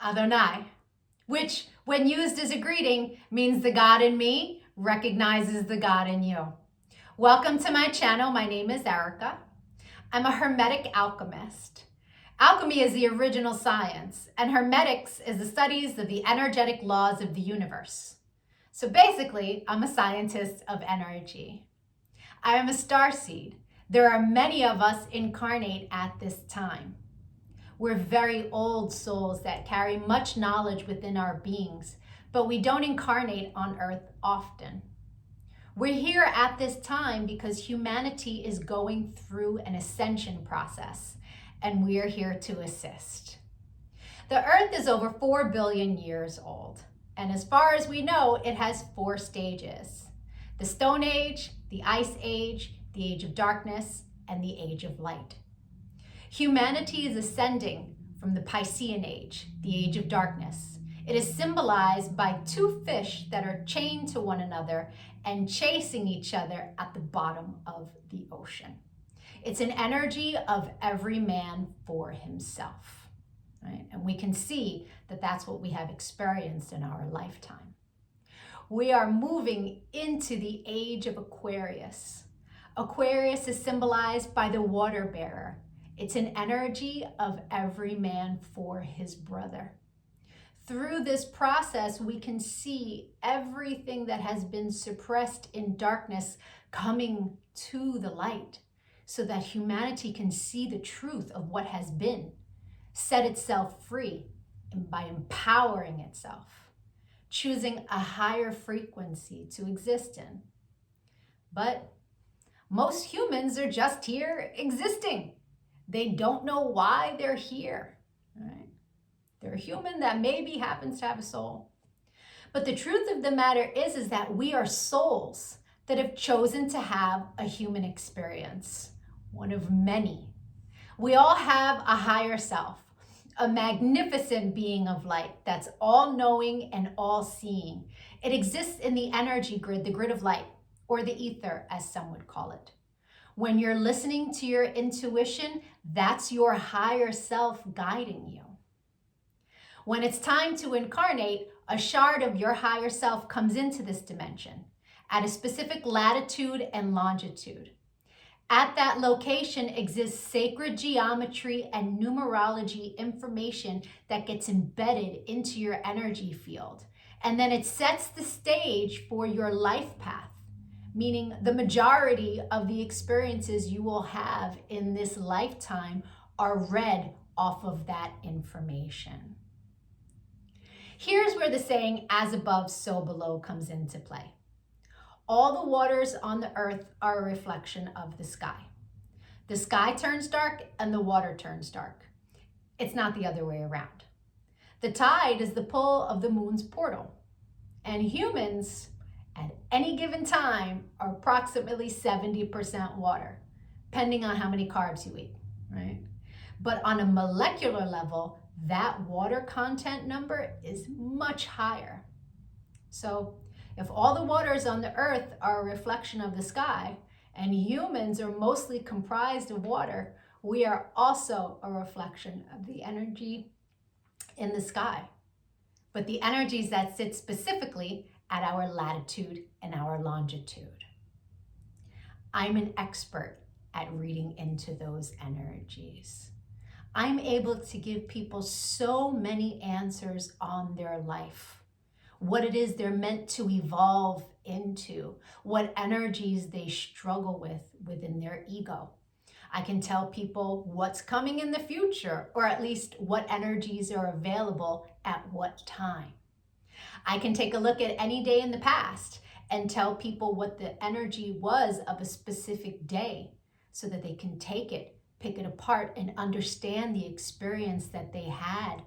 Adonai, which when used as a greeting means the God in me recognizes the God in you. Welcome to my channel. My name is Erica. I'm a Hermetic alchemist. Alchemy is the original science, and Hermetics is the studies of the energetic laws of the universe. So basically, I'm a scientist of energy. I am a starseed. There are many of us incarnate at this time. We're very old souls that carry much knowledge within our beings, but we don't incarnate on Earth often. We're here at this time because humanity is going through an ascension process, and we are here to assist. The Earth is over 4 billion years old, and as far as we know, it has 4 stages: the Stone Age, the Ice Age, the Age of Darkness, and the Age of Light. Humanity is ascending from the Piscean Age, the Age of Darkness. It is symbolized by 2 fish that are chained to one another and chasing each other at the bottom of the ocean. It's an energy of every man for himself, right? And we can see that that's what we have experienced in our lifetime. We are moving into the age of Aquarius. Aquarius is symbolized by the water bearer. It's an energy of every man for his brother. Through this process, we can see everything that has been suppressed in darkness coming to the light so that humanity can see the truth of what has been, set itself free by empowering itself, choosing a higher frequency to exist in. But most humans are just here existing. They don't know why they're here, right? They're a human that maybe happens to have a soul. But the truth of the matter is that we are souls that have chosen to have a human experience, one of many. We all have a higher self, a magnificent being of light that's all-knowing and all-seeing. It exists in the energy grid, the grid of light, or the ether, as some would call it. When you're listening to your intuition, that's your higher self guiding you. When it's time to incarnate, a shard of your higher self comes into this dimension at a specific latitude and longitude. At that location exists sacred geometry and numerology information that gets embedded into your energy field. And then it sets the stage for your life path, meaning the majority of the experiences you will have in this lifetime are read off of that information. Here's where the saying, as above, so below, comes into play. All the waters on the earth are a reflection of the sky. The sky turns dark and the water turns dark. It's not the other way around. The tide is the pull of the moon's portal, and humans at any given time are approximately 70% water, depending on how many carbs you eat, right? But on a molecular level, that water content number is much higher. So if all the waters on the earth are a reflection of the sky, and humans are mostly comprised of water, we are also a reflection of the energy in the sky. But the energies that sit specifically at our latitude and our longitude. I'm an expert at reading into those energies. I'm able to give people so many answers on their life, what it is they're meant to evolve into, what energies they struggle with within their ego. I can tell people what's coming in the future, or at least what energies are available at what time. I can take a look at any day in the past and tell people what the energy was of a specific day so that they can take it, pick it apart, and understand the experience that they had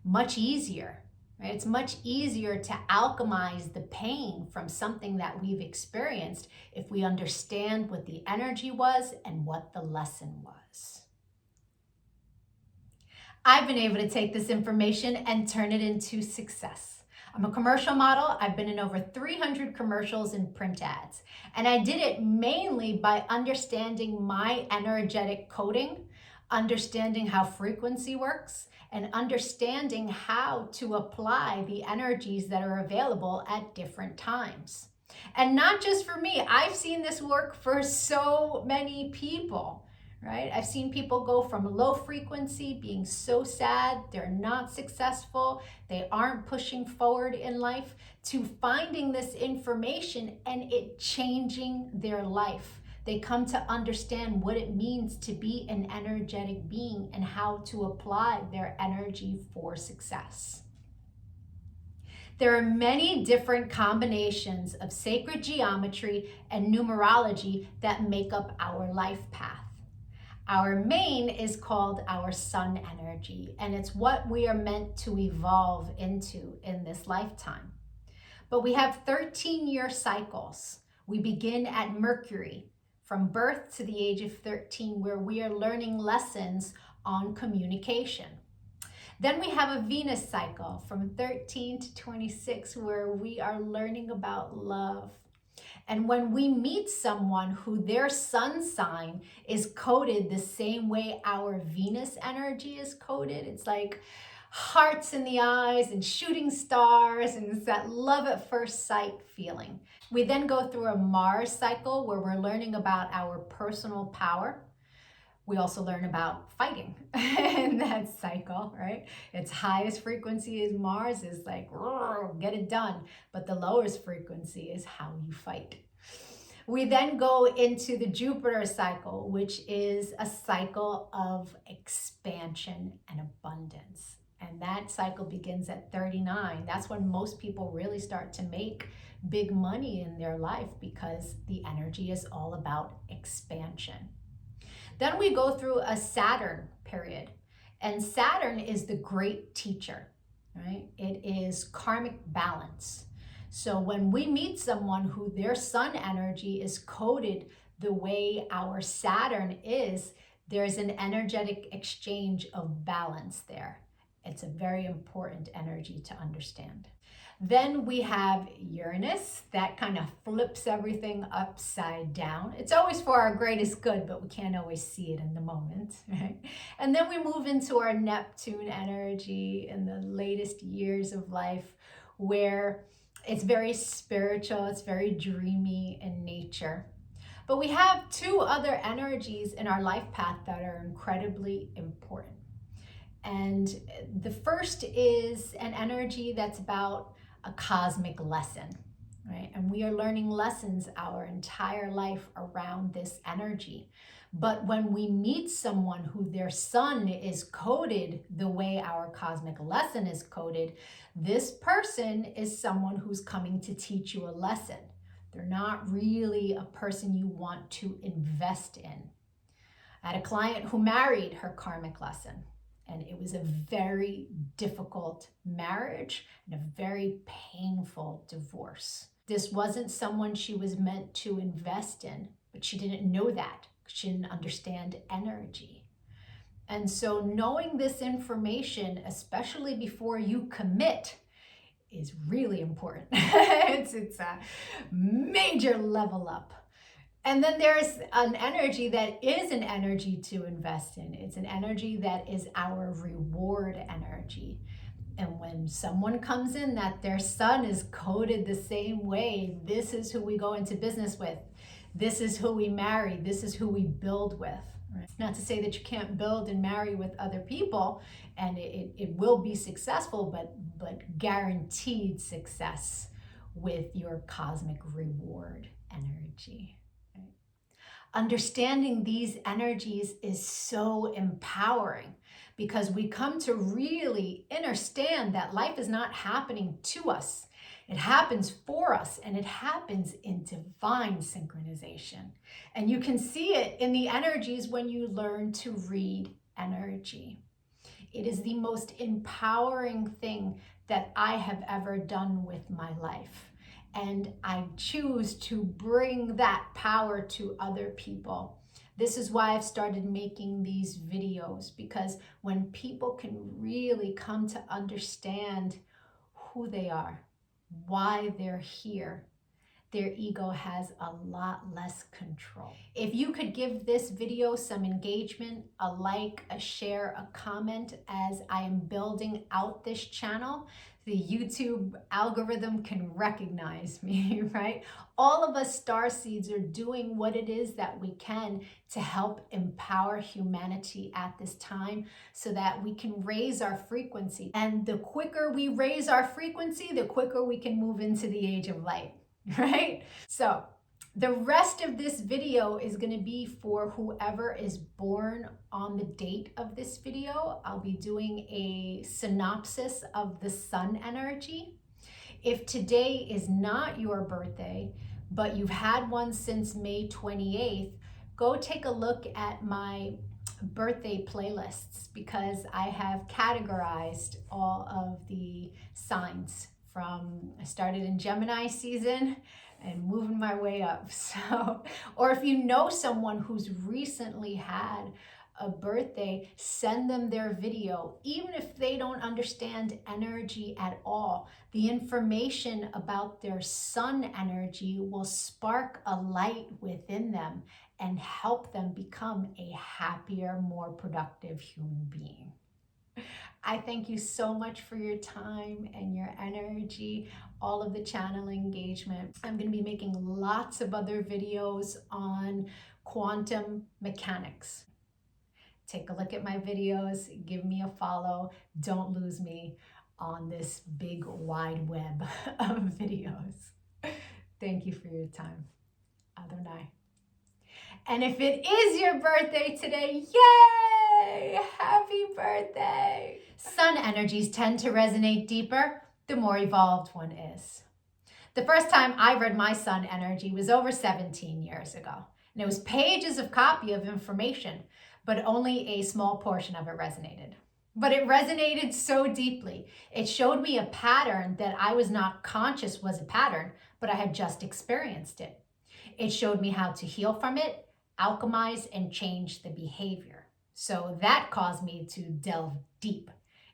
much easier, right? It's much easier to alchemize the pain from something that we've experienced if we understand what the energy was and what the lesson was. I've been able to take this information and turn it into success. I'm a commercial model. I've been in over 300 commercials and print ads. And I did it mainly by understanding my energetic coding understanding how frequency works, and understanding how to apply the energies that are available at different times. And not just for me, I've seen this work for so many people, right? I've seen people go from low frequency, being so sad, they're not successful, they aren't pushing forward in life, to finding this information and it changing their life. They come to understand what it means to be an energetic being and how to apply their energy for success. There are many different combinations of sacred geometry and numerology that make up our life path. Our main is called our sun energy, and it's what we are meant to evolve into in this lifetime. But we have 13-year cycles. We begin at Mercury, from birth to the age of 13, where we are learning lessons on communication. Then we have a Venus cycle from 13 to 26, where we are learning about love. And when we meet someone who their sun sign is coded the same way our Venus energy is coded, it's like hearts in the eyes and shooting stars, and it's that love at first sight feeling. We then go through a Mars cycle where we're learning about our personal power. We also learn about fighting in that cycle, right? Its highest frequency is Mars, is like, get it done. But the lowest frequency is how you fight. We then go into the Jupiter cycle, which is a cycle of expansion and abundance. And that cycle begins at 39. That's when most people really start to make big money in their life, because the energy is all about expansion. Then we go through a Saturn period, and Saturn is the great teacher, right? It is karmic balance. So when we meet someone who their sun energy is coded the way our Saturn is, there's an energetic exchange of balance there. It's a very important energy to understand. Then we have Uranus, that kind of flips everything upside down. It's always for our greatest good, but we can't always see it in the moment, right? And then we move into our Neptune energy in the latest years of life, where it's very spiritual, it's very dreamy in nature. But we have two other energies in our life path that are incredibly important. And the first is an energy that's about a cosmic lesson, right? And we are learning lessons our entire life around this energy. But when we meet someone who their sun is coded the way our cosmic lesson is coded, this person is someone who's coming to teach you a lesson. They're not really a person you want to invest in. I had a client who married her karmic lesson, and it was a very difficult marriage and a very painful divorce. This wasn't someone she was meant to invest in, but she didn't know that. She didn't understand energy. And so knowing this information, especially before you commit, is really important. it's a major level up. And then there's an energy that is an energy to invest in. It's an energy that is our reward energy. And when someone comes in that their sun is coded the same way, this is who we go into business with. This is who we marry. This is who we build with. Right? Not to say that you can't build and marry with other people, and it will be successful, but guaranteed success with your cosmic reward energy. Understanding these energies is so empowering, because we come to really understand that life is not happening to us. It happens for us, and it happens in divine synchronization. And you can see it in the energies when you learn to read energy. It is the most empowering thing that I have ever done with my life. And I choose to bring that power to other people. This is why I've started making these videos, because when people can really come to understand who they are, why they're here, their ego has a lot less control. If you could give this video some engagement, a like, a share, a comment, as I am building out this channel, the YouTube algorithm can recognize me, right? All of us starseeds are doing what it is that we can to help empower humanity at this time so that we can raise our frequency. And the quicker we raise our frequency, the quicker we can move into the age of light, right? So the rest of this video is going to be for whoever is born on the date of this video. I'll be doing a synopsis of the sun energy. If today is not your birthday, but you've had one since May 28th, go take a look at my birthday playlists, because I have categorized all of the signs from, I started in Gemini season and moving my way up. So, or if you know someone who's recently had a birthday, send them their video. Even if they don't understand energy at all, the information about their sun energy will spark a light within them and help them become a happier, more productive human being. I thank you so much for your time and your energy, all of the channel engagement. I'm going to be making lots of other videos on quantum mechanics. Take a look at my videos, give me a follow. Don't lose me on this big wide web of videos. Thank you for your time. Adonai. And if it is your birthday today, yay! Happy birthday! Sun energies tend to resonate deeper the more evolved one is. The first time I read my sun energy was over 17 years ago. And it was pages of copy of information, but only a small portion of it resonated. But it resonated so deeply. It showed me a pattern that I was not conscious was a pattern, but I had just experienced it. It showed me how to heal from it, alchemize, and change the behavior. So that caused me to delve deep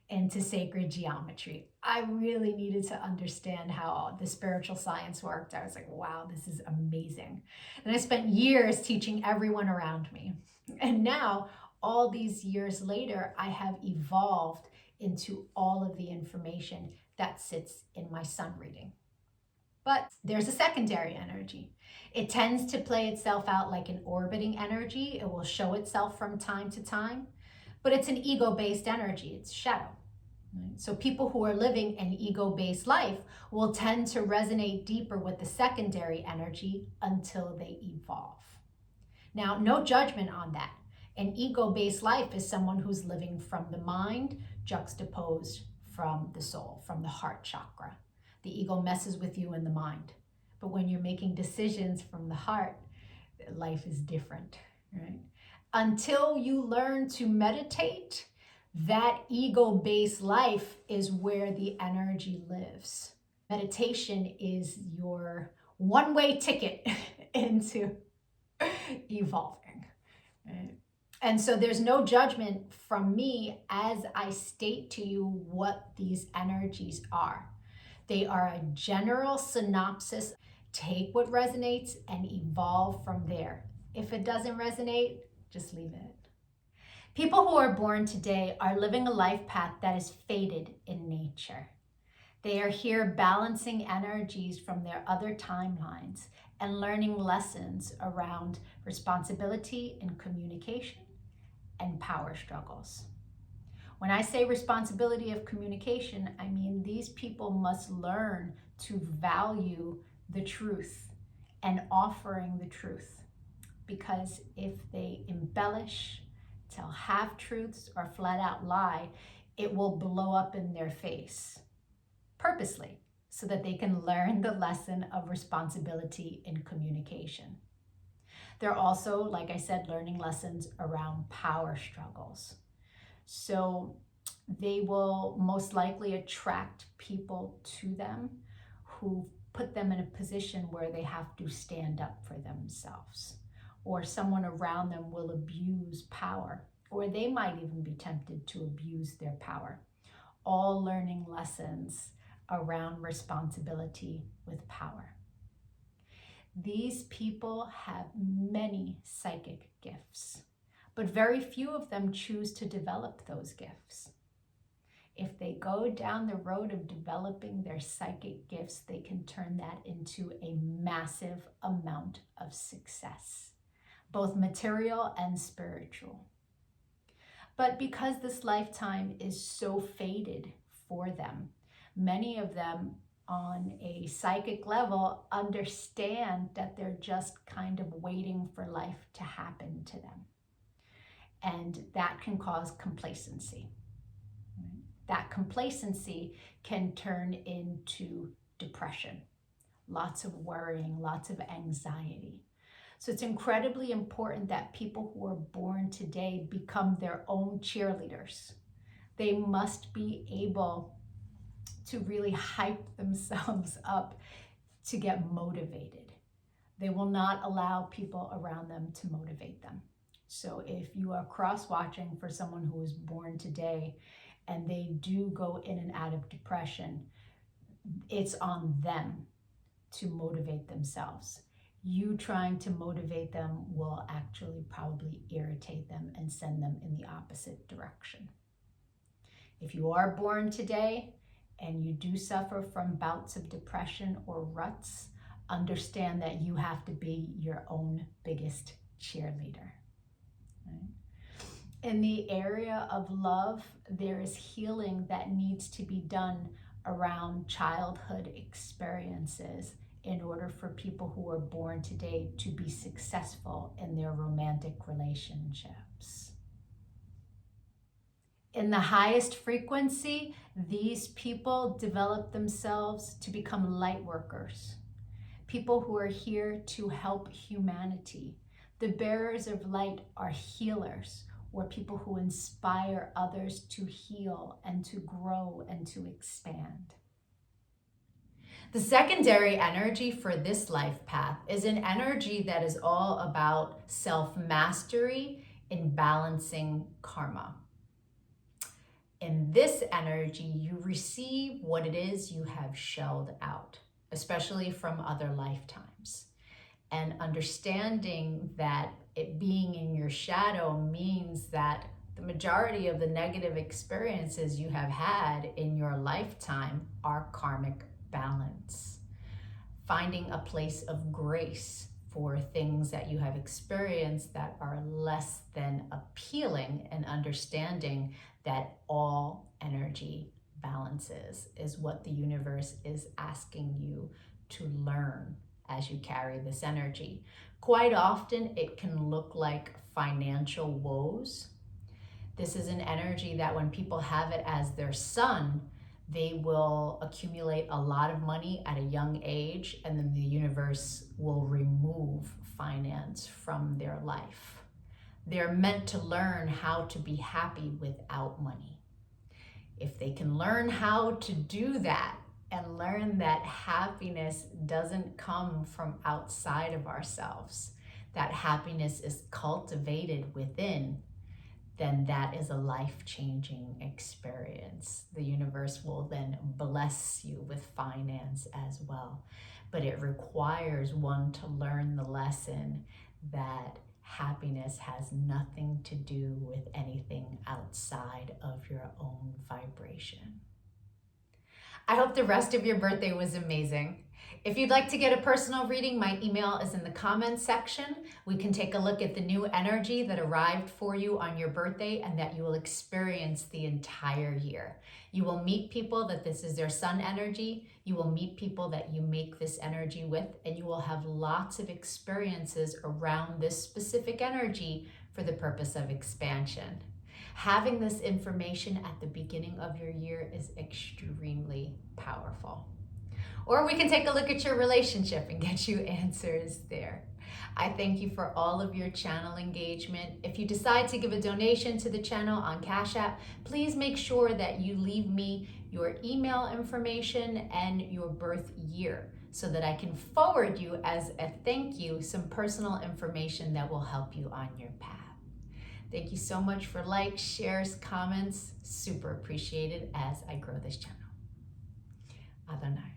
into sacred geometry. I really needed to understand how the spiritual science worked. I was like, wow, this is amazing. And I spent years teaching everyone around me. And now, all these years later, I have evolved into all of the information that sits in my sun reading. But there's a secondary energy. It tends to play itself out like an orbiting energy. It will show itself from time to time, but it's an ego-based energy. It's shadow. Right? So people who are living an ego-based life will tend to resonate deeper with the secondary energy until they evolve. Now, no judgment on that. An ego-based life is someone who's living from the mind, juxtaposed from the soul, from the heart chakra. The ego messes with you in the mind. But when you're making decisions from the heart, life is different, right? Until you learn to meditate, that ego-based life is where the energy lives. Meditation is your one-way ticket into evolving, right? And so there's no judgment from me as I state to you what these energies are. They are a general synopsis. Take what resonates and evolve from there. If it doesn't resonate, just leave it. People who are born today are living a life path that is fated in nature. They are here balancing energies from their other timelines and learning lessons around responsibility and communication and power struggles. When I say responsibility of communication, I mean these people must learn to value the truth and offering the truth. Because if they embellish, tell half-truths, or flat out lie, it will blow up in their face purposely so that they can learn the lesson of responsibility in communication. They're also, like I said, learning lessons around power struggles. So they will most likely attract people to them who put them in a position where they have to stand up for themselves, or someone around them will abuse power, or they might even be tempted to abuse their power. All learning lessons around responsibility with power. These people have many psychic gifts, but very few of them choose to develop those gifts. If they go down the road of developing their psychic gifts, they can turn that into a massive amount of success, both material and spiritual. But because this lifetime is so fated for them, many of them on a psychic level understand that they're just kind of waiting for life to happen to them. And that can cause complacency. That complacency can turn into depression, lots of worrying, lots of anxiety. So it's incredibly important that people who are born today become their own cheerleaders. They must be able to really hype themselves up to get motivated. They will not allow people around them to motivate them. So if you are cross-watching for someone who was born today and they do go in and out of depression, it's on them to motivate themselves. You trying to motivate them will actually probably irritate them and send them in the opposite direction. If you are born today and you do suffer from bouts of depression or ruts, understand that you have to be your own biggest cheerleader. Right? In the area of love, there is healing that needs to be done around childhood experiences in order for people who are born today to be successful in their romantic relationships. In the highest frequency, these people develop themselves to become light workers, people who are here to help humanity. The bearers of light are healers, or people who inspire others to heal and to grow and to expand. The secondary energy for this life path is an energy that is all about self-mastery in balancing karma. In this energy, you receive what it is you have shelled out, especially from other lifetimes. And understanding that it being in your shadow means that the majority of the negative experiences you have had in your lifetime are karmic balance. Finding a place of grace for things that you have experienced that are less than appealing, and understanding that all energy balances is what the universe is asking you to learn as you carry this energy. Quite often it can look like financial woes. This is an energy that when people have it as their sun, they will accumulate a lot of money at a young age, and then the universe will remove finance from their life. They're meant to learn how to be happy without money. If they can learn how to do that and learn that happiness doesn't come from outside of ourselves, that happiness is cultivated within, then that is a life-changing experience. The universe will then bless you with finance as well. But it requires one to learn the lesson that happiness has nothing to do with anything outside of your own vibration. I hope the rest of your birthday was amazing. If you'd like to get a personal reading, my email is in the comments section. We can take a look at the new energy that arrived for you on your birthday and that you will experience the entire year. You will meet people that this is their sun energy. You will meet people that you make this energy with, and you will have lots of experiences around this specific energy for the purpose of expansion. Having this information at the beginning of your year is extremely powerful. Or we can take a look at your relationship and get you answers there. I thank you for all of your channel engagement. If you decide to give a donation to the channel on Cash App, please make sure that you leave me your email information and your birth year so that I can forward you as a thank you some personal information that will help you on your path. Thank you so much for likes, shares, comments. Super appreciated as I grow this channel. Adonai.